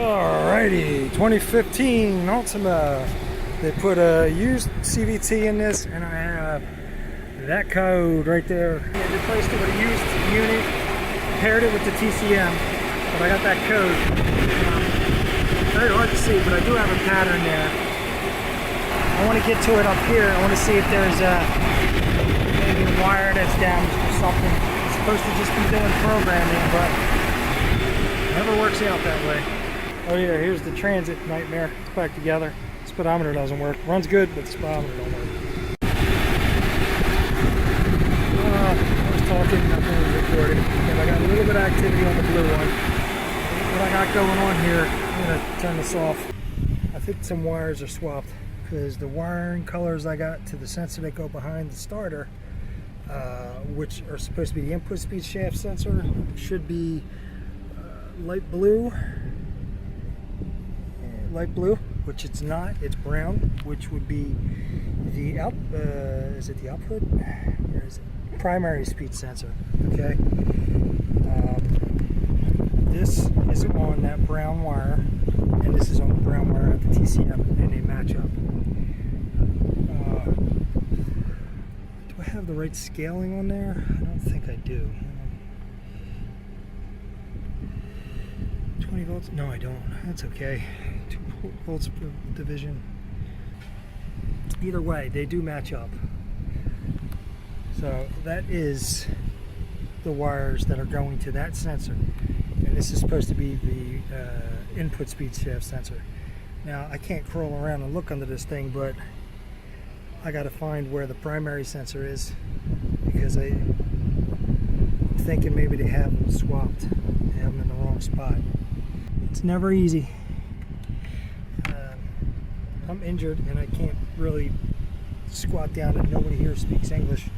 Alrighty, 2015 Altima. They put a used CVT in this, and I have that code right there. I replaced it with a used unit, paired it with the TCM, but I got that code. Very hard to see, but I do have a pattern there. I want to get to it up here. I want to see if there's maybe a wire that's damaged or something. It's supposed to just be doing programming, but it never works out that way. Oh yeah, here's the transit nightmare. It's back together. Speedometer doesn't work. Runs good, but the speedometer don't work. I was talking, nothing was recorded. And I got a little bit of activity on the blue one. What I got going on here, I'm gonna turn this off. I think some wires are swapped because the wiring colors I got to the sensor that go behind the starter, which are supposed to be the input speed shaft sensor, should be light blue, which it's not. It's brown, which would be the is it the output? Where is it? Primary speed sensor. Okay. This is on that brown wire, and this is on the brown wire at the TCM, and they match up. Do I have the right scaling on there? I don't think I do. 20 volts? No, I don't. That's okay. 2 volts per division. Either way, they do match up. So that is the wires that are going to that sensor. And this is supposed to be the input speed shaft sensor. Now, I can't crawl around and look under this thing, but I got to find where the primary sensor is, because I'm thinking maybe they have them swapped. They have them in the wrong spot. It's never easy. I'm injured and I can't really squat down, and nobody here speaks English.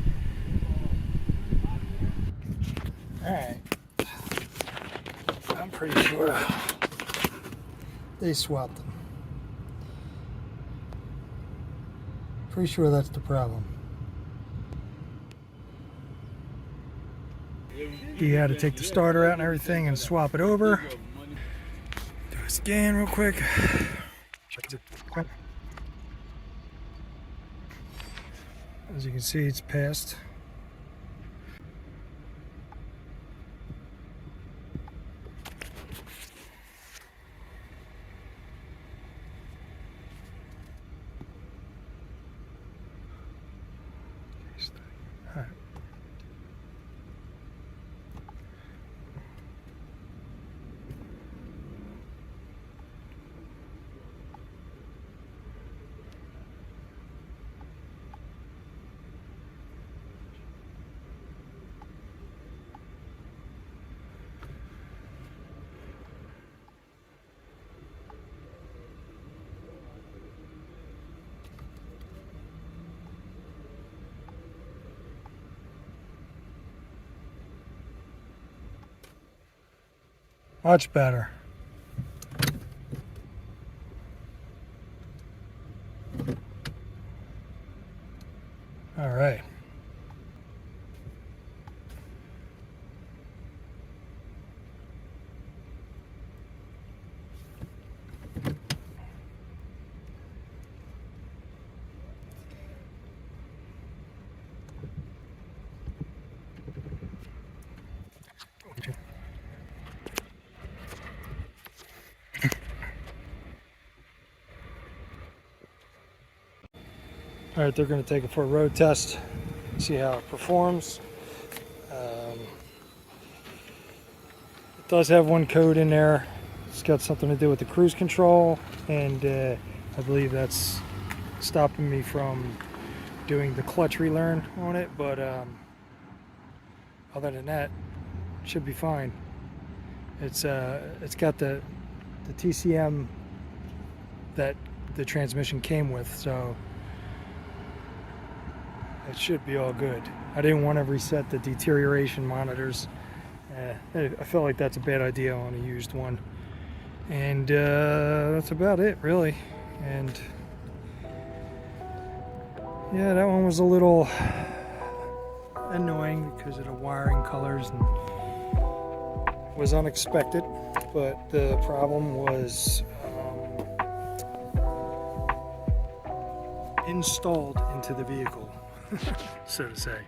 Alright. I'm pretty sure they swapped them. Pretty sure that's the problem. You had to take the starter out and everything and swap it over. Do a scan real quick. As you can see, it's passed. All right. Much better. All right. All right, they're going to take it for a road test, see how it performs. It does have one code in there. It's got something to do with the cruise control, and I believe that's stopping me from doing the clutch relearn on it, but other than that, it should be fine. It's got the TCM that the transmission came with, so it should be all good. I didn't want to reset the deterioration monitors. I feel like that's a bad idea on a used one. And that's about it, really. And yeah, that one was a little annoying because of the wiring colors and was unexpected, but the problem was installed into the vehicle, so to say.